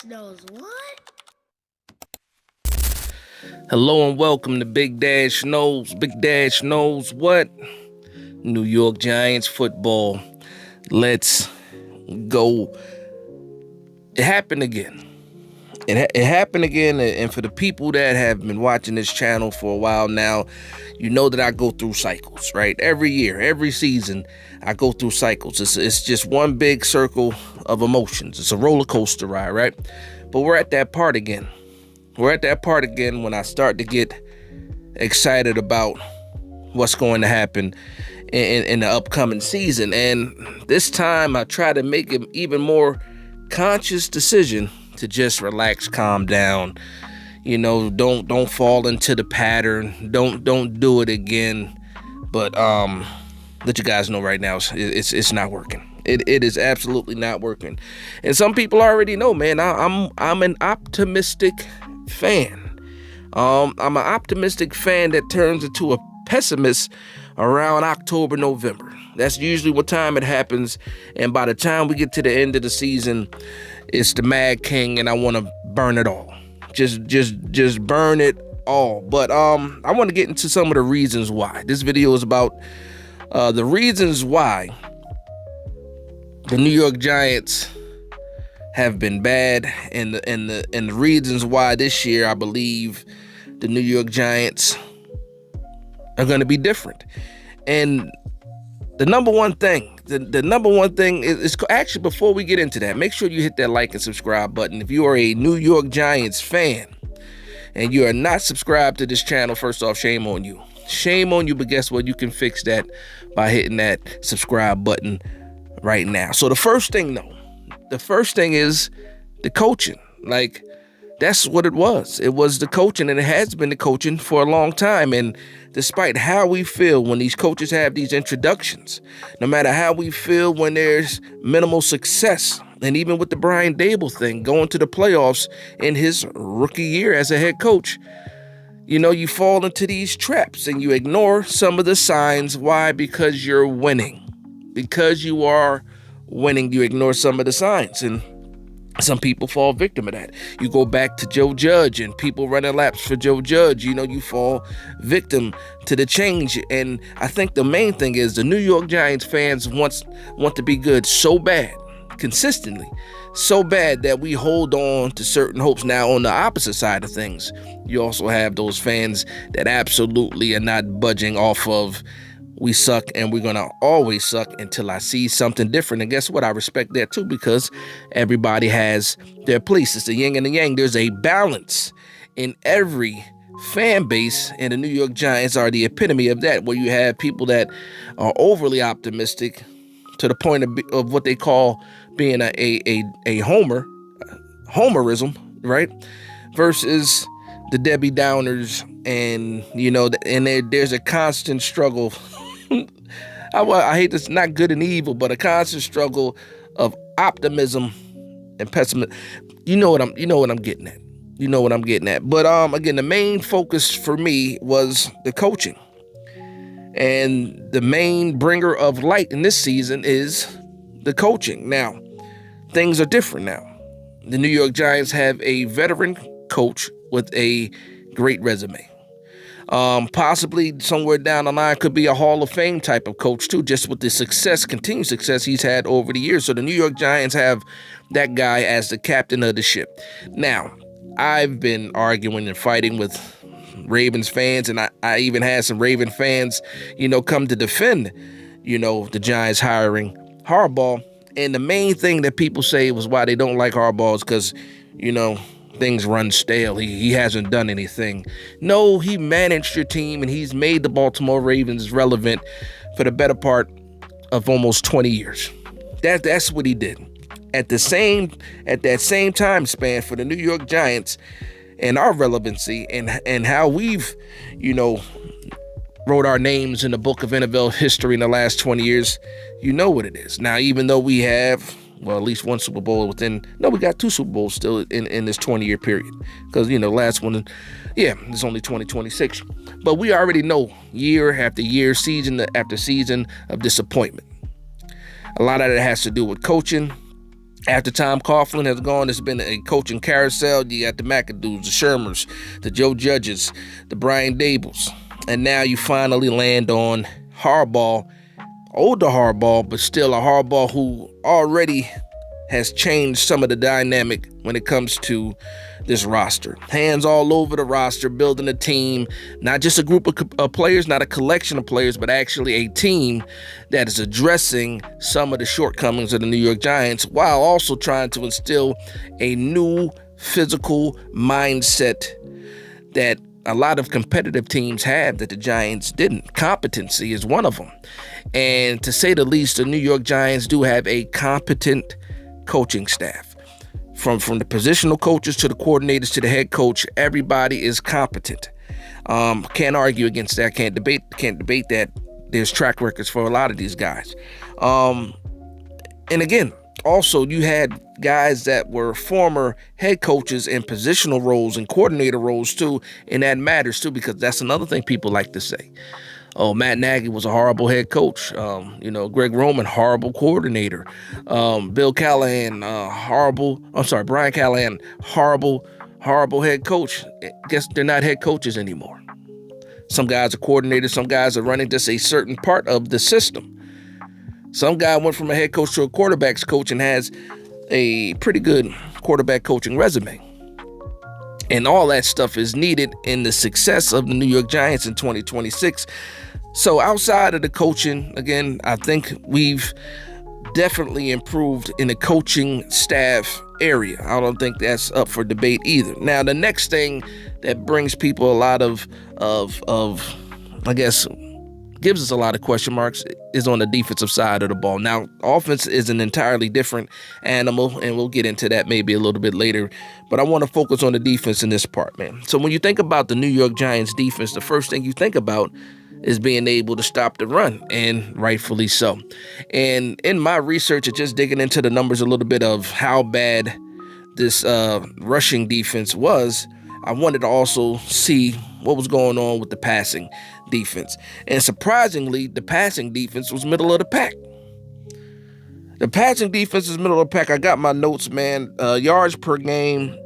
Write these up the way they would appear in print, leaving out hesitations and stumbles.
Knows what? Hello and welcome to Big Dash Knows. Big Dash Knows what? New York Giants football. Let's go. It happened again. It happened again, and for the people that have been watching this channel for a while now, you know that I go through cycles, right? Every year, every season, I go through cycles. It's just one big circle of emotions. It's a roller coaster ride, right? But we're at that part again. We're at that part again when I start to get excited about what's going to happen in the upcoming season. And this time I try to make an even more conscious decision to just relax, calm down. You know, don't fall into the pattern. Don't do it again. But let you guys know right now, it's not working. It is absolutely not working. And some people already know, man. I'm an optimistic fan. I'm an optimistic fan that turns into a pessimist around October, November. That's usually what time it happens. And by the time we get to the end of the season, it's the Mad King, and I want to burn it all. Just burn it all. But I want to get into some of the reasons why. This video is about the reasons why the New York Giants have been bad, and the reasons why this year I believe the New York Giants are going to be different. And the number one thing is actually, before we get into that, make sure you hit that like and subscribe button. If you are a New York Giants fan and you are not subscribed to this channel, first off, shame on you. Shame on you, but guess what? You can fix that by hitting that subscribe button right now. So the first thing is the coaching. Like, that's what it was. It was the coaching, and it has been the coaching for a long time. And despite how we feel when these coaches have these introductions, no matter how we feel when there's minimal success, and even with the Brian Dable thing, going to the playoffs in his rookie year as a head coach, you know, you fall into these traps and you ignore some of the signs. Why? Because you're winning. Because you are winning, you ignore some of the signs. And some people fall victim of that. You go back to Joe Judge and people running laps for Joe Judge. You know, you fall victim to the change. And I think the main thing is the New York Giants fans want to be good so bad, consistently, so bad that we hold on to certain hopes. Now, on the opposite side of things, you also have those fans that absolutely are not budging off of, we suck and we're going to always suck until I see something different. And guess what? I respect that too, because everybody has their place. It's the yin and the yang. There's a balance in every fan base, and the New York Giants are the epitome of that, where you have people that are overly optimistic to the point of what they call being a homerism, right? Versus the Debbie Downers, and you know, and there's a constant struggle. I hate this, not good and evil, but a constant struggle of optimism and pessimism. You know what I'm getting at. You know what I'm getting at. But again, the main focus for me was the coaching. And the main bringer of light in this season is the coaching. Now, things are different now. The New York Giants have a veteran coach with a great resume. Possibly somewhere down the line could be a Hall of Fame type of coach too, just with the continued success he's had over the years. So the New York Giants have that guy as the captain of the ship. Now, I've been arguing and fighting with Ravens fans, and I even had some Raven fans, you know, come to defend, you know, the Giants hiring Harbaugh. And the main thing that people say was why they don't like Harbaugh is because, you know, things run stale. He hasn't done anything. No, he managed your team, and he's made the Baltimore Ravens relevant for the better part of almost 20 years. That's what he did. At that same time span for the New York Giants and our relevancy and how we've, you know, wrote our names in the book of NFL history in the last 20 years, you know what it is. Now, even though we have, well, at least one Super Bowl we got two Super Bowls still in this 20-year period. Because, you know, last one, yeah, it's only 2026. But we already know year after year, season after season of disappointment. A lot of it has to do with coaching. After Tom Coughlin has gone, it's been a coaching carousel. You got the McAdoos, the Shermers, the Joe Judges, the Brian Dables. And now you finally land on Harbaugh, older Harbaugh, but still a Harbaugh who already has changed some of the dynamic when it comes to this roster. Hands all over the roster, building a team, not just a group of players, not a collection of players, but actually a team that is addressing some of the shortcomings of the New York Giants while also trying to instill a new physical mindset that a lot of competitive teams have that the Giants didn't. Competency is one of them. And to say the least, the New York Giants do have a competent coaching staff. From the positional coaches to the coordinators to the head coach, everybody is competent. Can't argue against that. Can't debate that. There's track records for a lot of these guys. And again, also you had guys that were former head coaches in positional roles and coordinator roles too, and that matters too, because that's another thing people like to say. Oh, Matt Nagy was a horrible head coach. Greg Roman, horrible coordinator. Brian Callahan, horrible head coach. Guess they're not head coaches anymore. Some guys are coordinators. Some guys are running just a certain part of the system. Some guy went from a head coach to a quarterback's coach and has a pretty good quarterback coaching resume. And all that stuff is needed in the success of the New York Giants in 2026. So outside of the coaching, again, I think we've definitely improved in the coaching staff area. I don't think that's up for debate either. Now, the next thing that brings people a lot of I guess, gives us a lot of question marks is on the defensive side of the ball. Now, offense is an entirely different animal, and we'll get into that maybe a little bit later. But I want to focus on the defense in this part, man. So when you think about the New York Giants defense, the first thing you think about is being able to stop the run, and rightfully so. And in my research, and just digging into the numbers a little bit of how bad this rushing defense was, I wanted to also see what was going on with the passing defense. And surprisingly, the passing defense was middle of the pack. The passing defense is middle of the pack. I got my notes, man. Yards per game,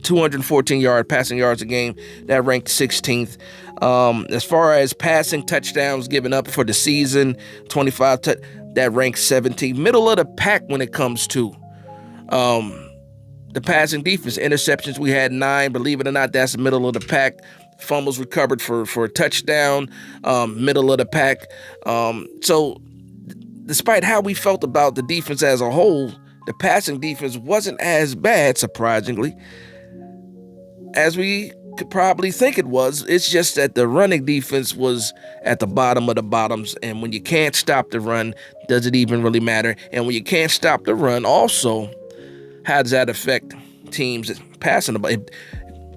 214 passing yards a game. That ranked 16th. As far as passing touchdowns given up for the season, 25, that ranks 17th. Middle of the pack when it comes to the passing defense. Interceptions, we had 9. Believe it or not, that's the middle of the pack. Fumbles recovered for a touchdown, middle of the pack. So despite how we felt about the defense as a whole, the passing defense wasn't as bad, surprisingly, as we could probably think it was. It's just that the running defense was at the bottom of the bottoms, and when you can't stop the run, does it even really matter? And when you can't stop the run, also, how does that affect teams passing the ball?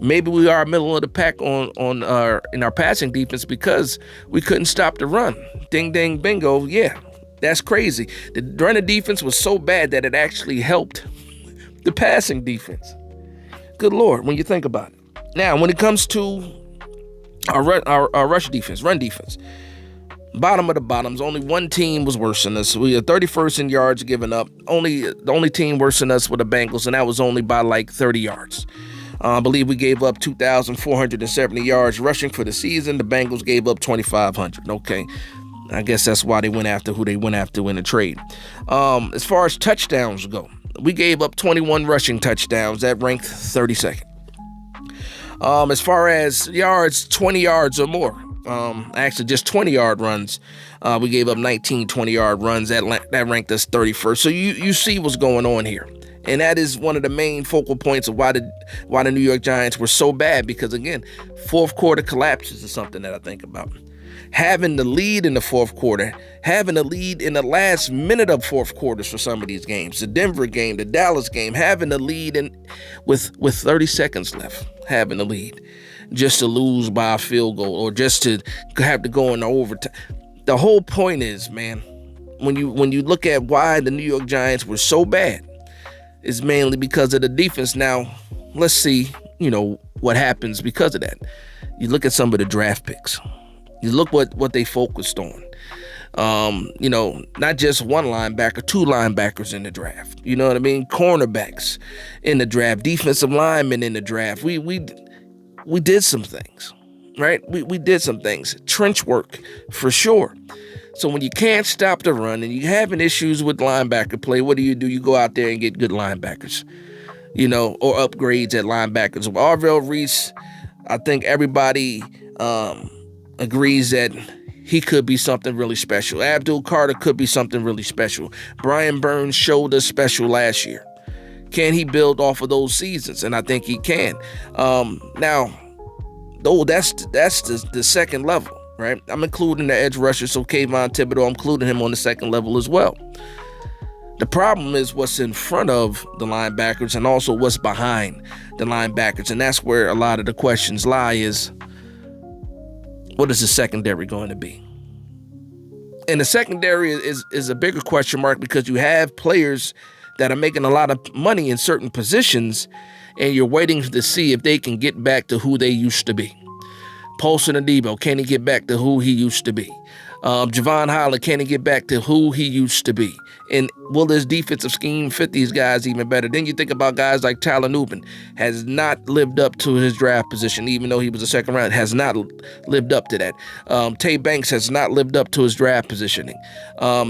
Maybe we are middle of the pack in our passing defense because we couldn't stop the run. Ding, ding, bingo. Yeah, that's crazy. The running defense was so bad that it actually helped the passing defense. Good Lord, when you think about it. Now, when it comes to our rush defense, run defense, bottom of the bottoms, only one team was worse than us. We are 31st in yards given up. The only team worse than us were the Bengals, and that was only by like 30 yards. I believe we gave up 2,470 yards rushing for the season. The Bengals gave up 2,500. Okay. I guess that's why they went after who they went after in the trade. As far as touchdowns go, we gave up 21 rushing touchdowns. That ranked 32nd. As far as yards, 20 yards or more. Actually, just 20-yard runs. We gave up 19 20-yard runs. That ranked us 31st. So you see what's going on here. And that is one of the main focal points of why the New York Giants were so bad. Because, again, fourth quarter collapses is something that I think about. Having the lead in the fourth quarter, having the lead in the last minute of fourth quarters for some of these games. The Denver game, the Dallas game, having the lead with 30 seconds left, having the lead. Just to lose by a field goal or just to have to go in overtime. The whole point is, man, when you look at why the New York Giants were so bad, is mainly because of the defense. Now, let's see, what happens because of that. You look at some of the draft picks. You look what they focused on. Not just one linebacker, two linebackers in the draft. You know what I mean? Cornerbacks in the draft, defensive linemen in the draft. We did some things, right? We did some things. Trench work, for sure. So when you can't stop the run and you're having issues with linebacker play, what do? You go out there and get good linebackers, or upgrades at linebackers. Arvell Reese, I think everybody agrees that he could be something really special. Abdul Carter could be something really special. Brian Burns showed us special last year. Can he build off of those seasons? And I think he can. Now, though, that's the second level, right? I'm including the edge rusher, so Kayvon Thibodeau, I'm including him on the second level as well. The problem is what's in front of the linebackers and also what's behind the linebackers. And that's where a lot of the questions lie is, what is the secondary going to be? And the secondary is a bigger question mark because you have players that are making a lot of money in certain positions, and you're waiting to see if they can get back to who they used to be. Paulson Adebo, can he get back to who he used to be? Javon Holland, can he get back to who he used to be? And will this defensive scheme fit these guys even better? Then you think about guys like Tyler Nubin, has not lived up to his draft position, even though he was a second round, has not lived up to that. Tay Banks has not lived up to his draft positioning.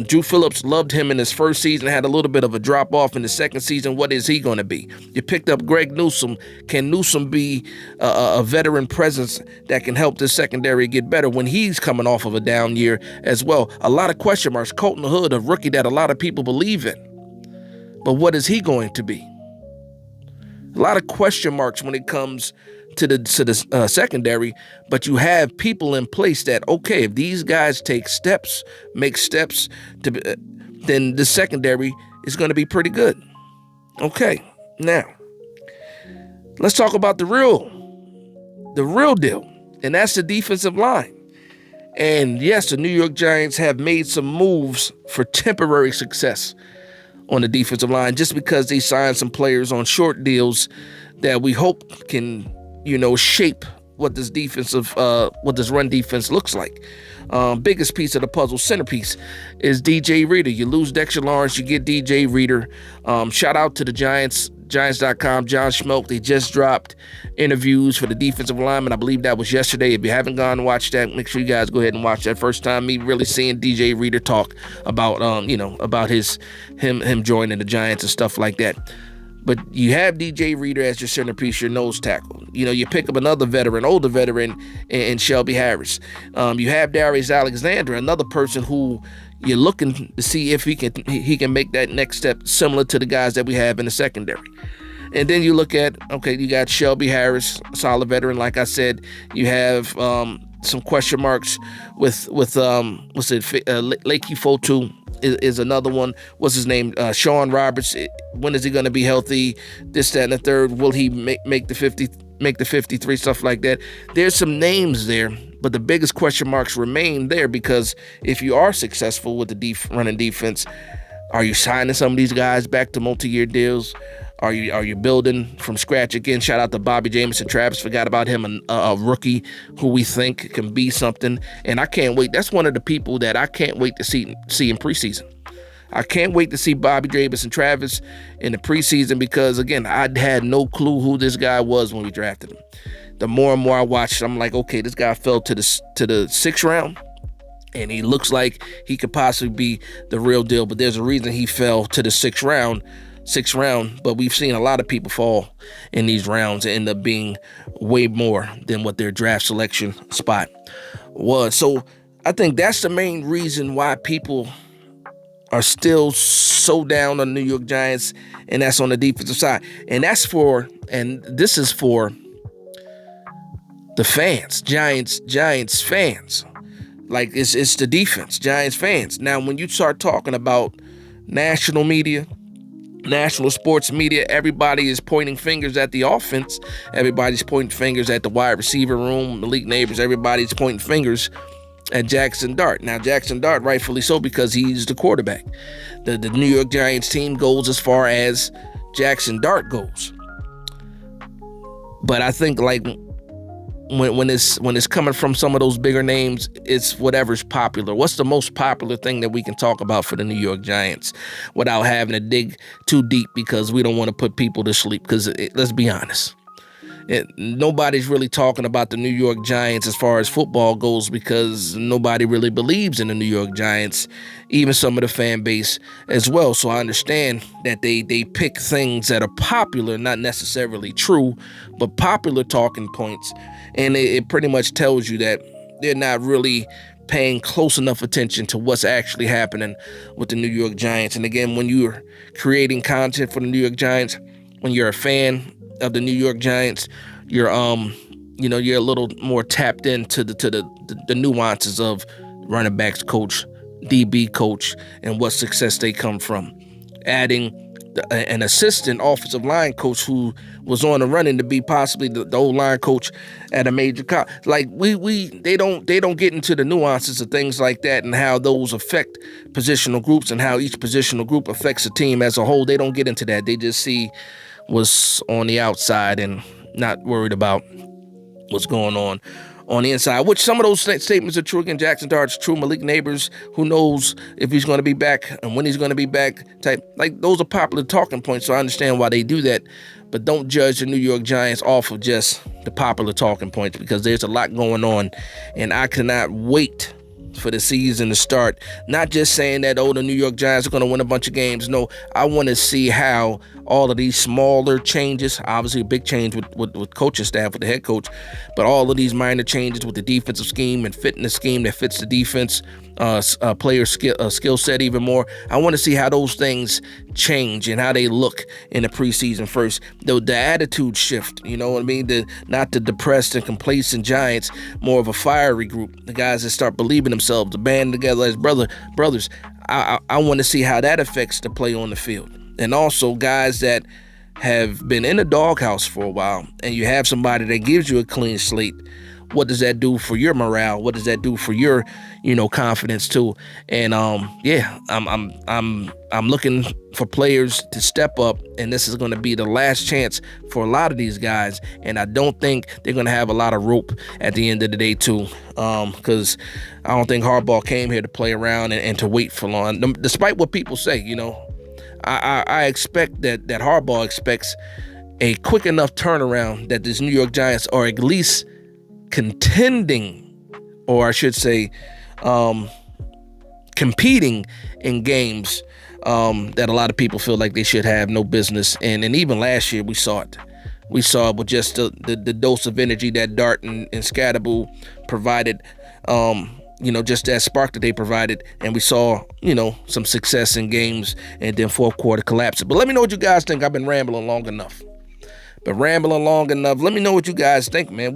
Drew Phillips loved him in his first season, had a little bit of a drop off in the second season. What is he going to be? You picked up Greg Newsome. Can Newsome be a veteran presence that can help this secondary get better when he's coming off of a down year as well? A lot of question marks. Colton Hood, a rookie that a lot of people believe in. But what is he going to be? A lot of question marks when it comes to the secondary, but you have people in place that, okay, if these guys make steps, then the secondary is going to be pretty good. Okay, now, let's talk about the real deal, and that's the defensive line. And yes, the New York Giants have made some moves for temporary success on the defensive line just because they signed some players on short deals that we hope can, shape what this run defense looks like. Biggest piece of the puzzle, centerpiece, is DJ Reader. You lose Dexter Lawrence, you get DJ Reader. Shout out to the Giants.com, John Schmelk. They just dropped interviews for the defensive lineman. I believe that was yesterday. If you haven't gone and watched that, make sure you guys go ahead and watch that. First time me really seeing DJ Reader talk about, about him joining the Giants and stuff like that. But you have DJ Reader as your centerpiece, your nose tackle. You pick up another older veteran in Shelby Harris. You have Darius Alexander, another person who you're looking to see if he can make that next step similar to the guys that we have in the secondary. And then you look at, you got Shelby Harris, a solid veteran. Like I said, you have some question marks with Lakey Fotu is another one. What's his name? Sean Roberts. When is he going to be healthy? This, that, and the third. Will he make the 50? Make the 53, stuff like that. There's some names there, but the biggest question marks remain there because if you are successful with the running defense, are you signing some of these guys back to multi-year deals? Are you building from scratch again? Shout out to Bobby Jamison Travis. Forgot about him, a rookie who we think can be something. And I can't wait. That's one of the people that I can't wait to see in preseason. I can't wait to see Bobby Jamison Travis in the preseason because, again, I had no clue who this guy was when we drafted him. The more and more I watched, I'm like, okay, this guy fell to the sixth round, and he looks like he could possibly be the real deal. But there's a reason he fell to the sixth round. But we've seen a lot of people fall in these rounds and end up being way more than what their draft selection spot was. So I think that's the main reason why people are still so down on the New York Giants, and that's on the defensive side. And this is for the fans, Giants fans. Like it's the defense, Giants fans. Now, when you start talking about national media, national sports media, everybody is pointing fingers at the offense. Everybody's pointing fingers at the wide receiver room, Malik Neighbors. Everybody's pointing fingers at Jackson Dart. Now, Jackson Dart, rightfully so, because he's the quarterback. The New York Giants team goes as far as Jackson Dart goes. But I think, like, when it's coming from some of those bigger names, it's whatever's popular. What's the most popular thing that we can talk about for the New York Giants without having to dig too deep, because we don't want to put people to sleep? Because let's be honest, nobody's really talking about the New York Giants as far as football goes, because nobody really believes in the New York Giants, even some of the fan base as well. So I understand that they pick things that are popular, not necessarily true, but popular talking points. And it pretty much tells you that they're not really paying close enough attention to what's actually happening with the New York Giants. And again, when you're creating content for the New York Giants, when you're a fan of the New York Giants, you're you're a little more tapped into the nuances of running backs coach, DB coach, and what success they come from. Adding an assistant offensive line coach who was on the running to be possibly the old line coach at a major college. Like they don't get into the nuances of things like that and how those affect positional groups and how each positional group affects a team as a whole. They don't get into that. They just see what's on the outside and not worried about what's going on the inside, which some of those statements are true. Again, Jackson Dart's true. Malik Neighbors, who knows if he's going to be back and when he's going to be back, type. Like, those are popular talking points, so I understand why they do that. But don't judge the New York Giants off of just the popular talking points, because there's a lot going on, and I cannot wait for the season to start. Not just saying that, the New York Giants are going to win a bunch of games. No, I want to see how all of these smaller changes, obviously a big change with coaching staff, with the head coach, but all of these minor changes with the defensive scheme and fitting the scheme that fits the defense, player skill set even more. I want to see how those things change and how they look in the preseason first. The attitude shift, you know what I mean? Not the depressed and complacent Giants, more of a fiery group. The guys that start believing themselves, the band together as brothers. I want to see how that affects the play on the field. And also guys that have been in the doghouse for a while, and you have somebody that gives you a clean slate. What does that do for your morale? What does that do for your, confidence too? And I'm looking for players to step up, and this is going to be the last chance for a lot of these guys. And I don't think they're going to have a lot of rope at the end of the day too, because I don't think Harbaugh came here to play around and to wait for long. Despite what people say, I expect that Harbaugh expects a quick enough turnaround that this New York Giants are at least contending, or I should say competing in games that a lot of people feel like they should have no business in. And even last year we saw it. We saw it with just the dose of energy that Dart and Scatterbull provided, just that spark that they provided. And we saw, some success in games, and then fourth quarter collapse. But let me know what you guys think. I've been rambling long enough. Let me know what you guys think, man.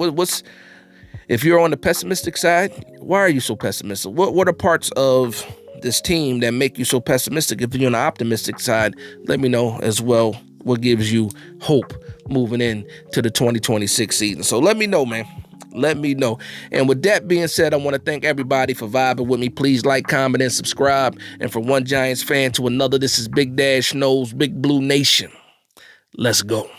If you're on the pessimistic side, why are you so pessimistic? What are parts of this team that make you so pessimistic? If you're on the optimistic side, let me know as well what gives you hope moving in to the 2026 season. So let me know, man. Let me know. And with that being said, I want to thank everybody for vibing with me. Please like, comment, and subscribe. And from one Giants fan to another, this is Big Dash Knows, Big Blue Nation. Let's go.